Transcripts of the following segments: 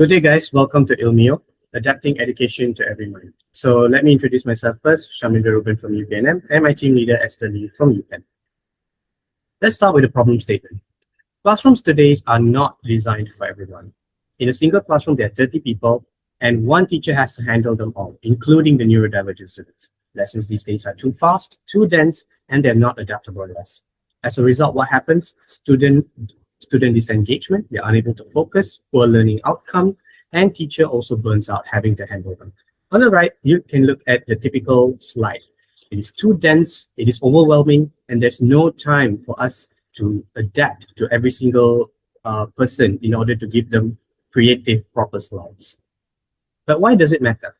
Good day, guys. Welcome to Ilmio, adapting education to every mind. So let me introduce myself first. Shamindra Ruben from UPNM and my team leader Esther Lee from UPenn. Let's start with the problem statement. Classrooms today are not designed for everyone. In a single classroom, there are 30 people and one teacher has to handle them all, including the neurodivergent students. Lessons these days are too fast, too dense, and they're not adaptable to us. As a result, what happens? Student disengagement, they're unable to focus, poor learning outcome, and teacher also burns out having to handle them. On the right, you can look at the typical slide. It is too dense, it is overwhelming, and there's no time for us to adapt to every single person in order to give them creative, proper slides. But why does it matter?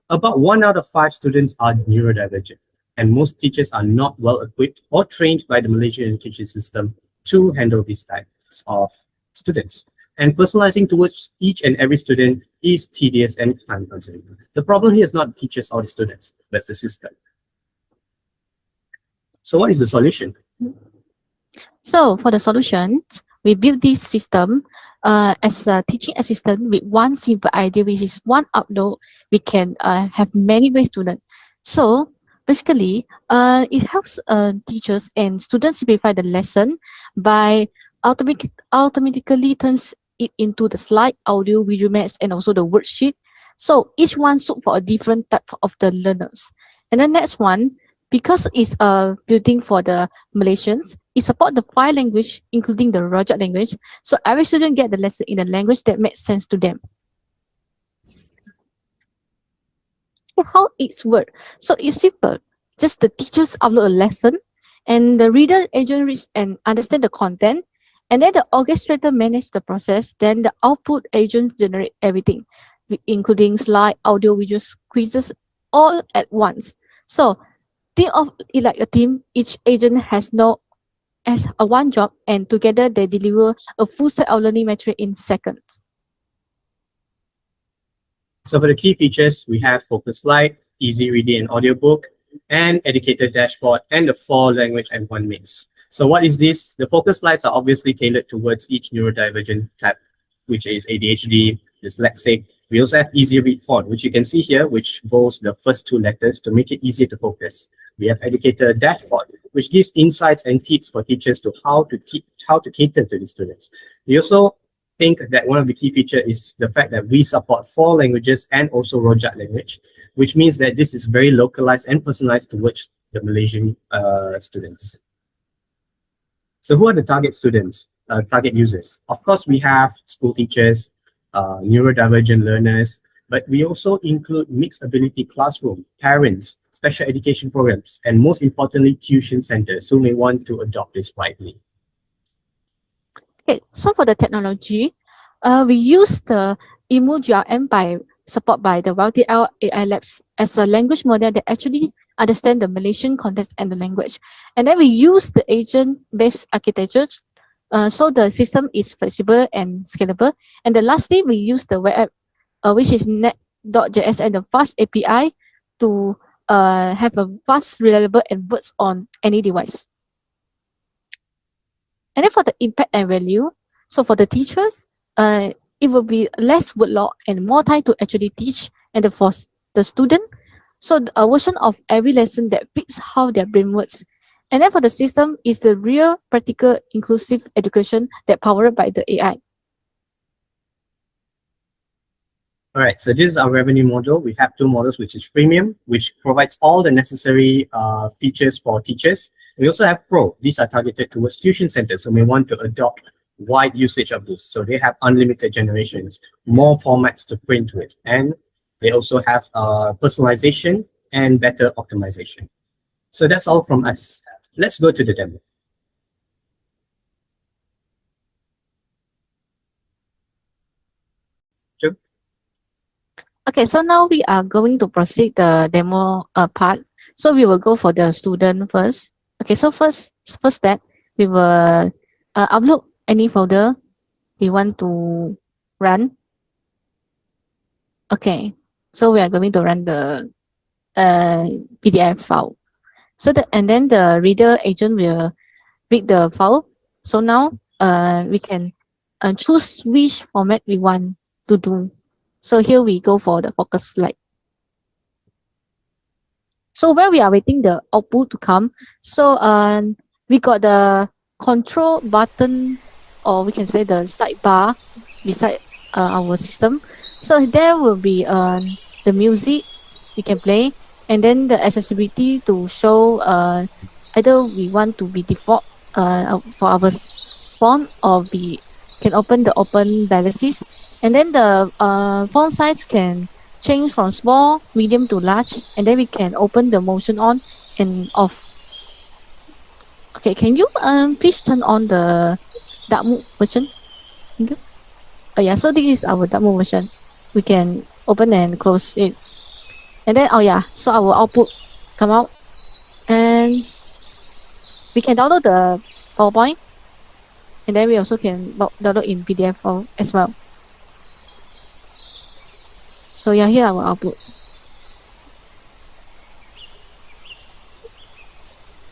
About 1 out of 5 students are neurodivergent, and most teachers are not well equipped or trained by the Malaysian education system to handle these types of students. And personalizing towards each and every student is tedious and time-consuming. The problem here is not teachers or the students, but it's the system. So what is the solution? So for the solutions, we built this system as a teaching assistant with one simple idea, which is one upload. We can have many ways to learn. So basically, it helps teachers and students simplify the lesson by automatically turns it into the slide, audio, visual maps, and also the worksheet. So each one suit for a different type of the learners. And the next one, because it's building for the Malaysians, it support the 5 language, including the Rojak language. So every student get the lesson in a language that makes sense to them. How it's work? So it's simple. Just the teachers upload a lesson, and the reader agent reads and understand the content, and then the orchestrator manage the process. Then the output agent generate everything, including slide, audio, visuals, quizzes, all at once. So think of it like a team. Each agent has a one job, and together they deliver a full set of learning material in seconds. So for the key features, we have focus slide, easy reading and audiobook, and educator dashboard, and the 4 language and 1 mix. So what is this? The focus slides are obviously tailored towards each neurodivergent type, which is ADHD, dyslexic. We also have easy read font, which you can see here, which boasts the first 2 letters to make it easier to focus. We have educator dashboard, which gives insights and tips for teachers to how to cater to the students. We also think that one of the key features is the fact that we support 4 languages and also Rojak language, which means that this is very localized and personalized towards the Malaysian students. So who are the target students, target users? Of course, we have school teachers, neurodivergent learners, but we also include mixed ability classroom, parents, special education programs, and most importantly, tuition centers who may want to adopt this widely. Okay, so for the technology, we use the EmuGRM support by the YTL AI Labs as a language model that actually understand the Malaysian context and the language. And then we use the agent-based architectures, so the system is flexible and scalable. And then lastly, we use the web app, which is net.js and the fast API to have a fast, reliable, and works on any device. And then for the impact and value, so for the teachers, it will be less workload and more time to actually teach. And for the student, so a version of every lesson that fits how their brain works. And then for the system is the real, practical, inclusive education that powered by the AI. All right, so this is our revenue model. We have 2 models, which is freemium, which provides all the necessary features for teachers. We also have Pro. These are targeted towards tuition centers, so we want to adopt wide usage of this. So they have unlimited generations, more formats to print with, and they also have personalization and better optimization. So that's all from us. Let's go to the demo. Sure. Okay, so now we are going to proceed the demo part. So we will go for the student first. Okay, so first step, we will upload any folder we want to run. Okay, so we are going to run the PDF file. So and then the reader agent will read the file. So now we can choose which format we want to do. So here we go for the focus slide. So while we are waiting the output to come, so we got the control button, or we can say the sidebar beside our system. So there will be the music we can play, and then the accessibility to show either we want to be default for our font, or we can open the open balances, and then the font size can change from small, medium to large, and then we can open the motion on and off. Okay, can you please turn on the dark mode version? Thank you. Oh yeah, so this is our dark mode version. We can open and close it. And then, oh yeah, so our output come out, and we can download the PowerPoint, and then we also can download in PDF file as well. So yeah, here our output.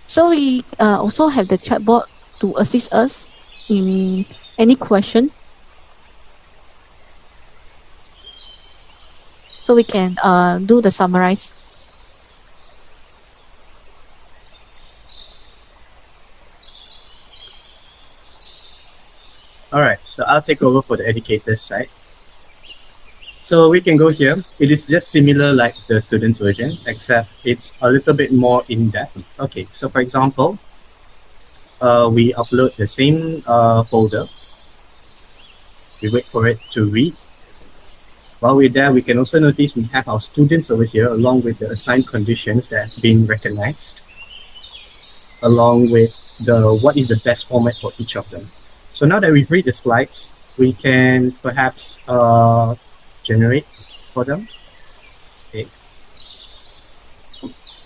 So we also have the chatbot to assist us in any question. So we can do the summarize. All right, so I'll take over for the educator's side. So we can go here. It is just similar like the student's version, except it's a little bit more in-depth. Okay, so for example, we upload the same folder. We wait for it to read. While we're there, we can also notice we have our students over here, along with the assigned conditions that's been recognized, along with the what is the best format for each of them. So now that we've read the slides, we can perhaps generate for them. Okay.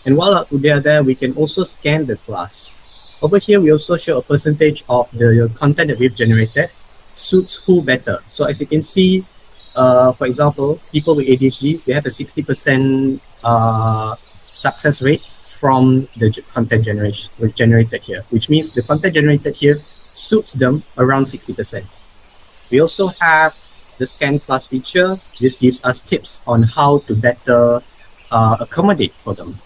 And while they are there, we can also scan the class. Over here, we also show a percentage of the content that we've generated suits who better. So as you can see, for example, people with ADHD, they have a 60% success rate from the content generation generated here, which means the content generated here suits them around 60%. We also have the scan class feature. This gives us tips on how to better accommodate for them.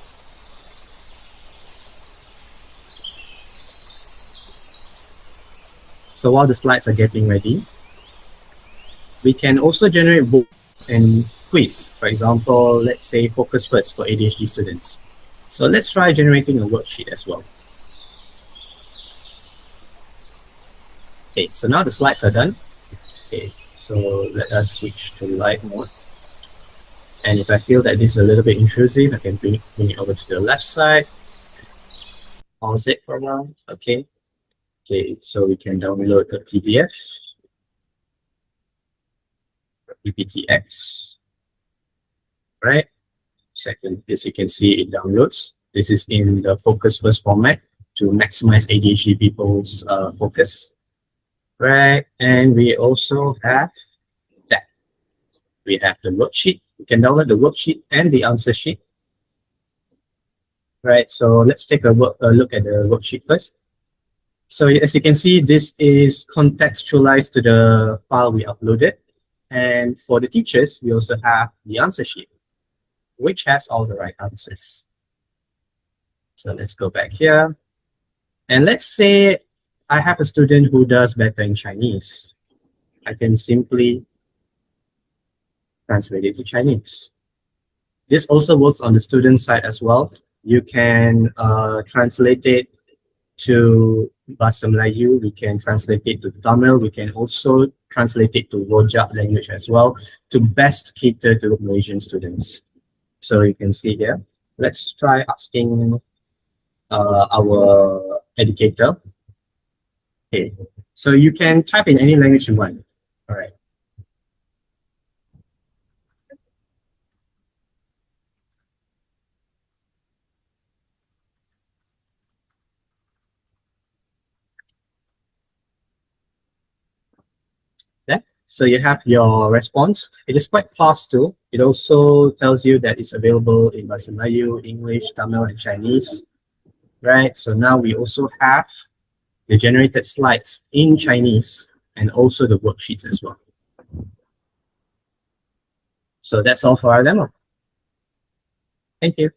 So while the slides are getting ready, we can also generate vote and quiz. For example, let's say focus first for ADHD students. So let's try generating a worksheet as well. Okay, so now the slides are done. Okay, so let us switch to light mode. And if I feel that this is a little bit intrusive, I can bring it over to the left side. Pause it for now. Okay. Okay, so we can download the PDF. PPTX. Right. Second, as you can see, it downloads. This is in the focus first format to maximize ADHD people's focus. Right, and we also have that. We have the worksheet. You can download the worksheet and the answer sheet. Right, so let's take a look at the worksheet first. So as you can see, this is contextualized to the file we uploaded. And for the teachers, we also have the answer sheet, which has all the right answers. So let's go back here. And let's say I have a student who does better in Chinese. I can simply translate it to Chinese. This also works on the student side as well. You can translate it to Bahasa Melayu, we can translate it to Tamil, we can also translate it to Rojak language as well to best cater to Malaysian students. So you can see here, let's try asking our educator. Okay, so you can type in any language you want. All right. There. So you have your response. It is quite fast too. It also tells you that it's available in Bahasa Melayu, English, Tamil, and Chinese. Right. So now we also have the generated slides in Chinese and also the worksheets as well. So that's all for our demo. Thank you.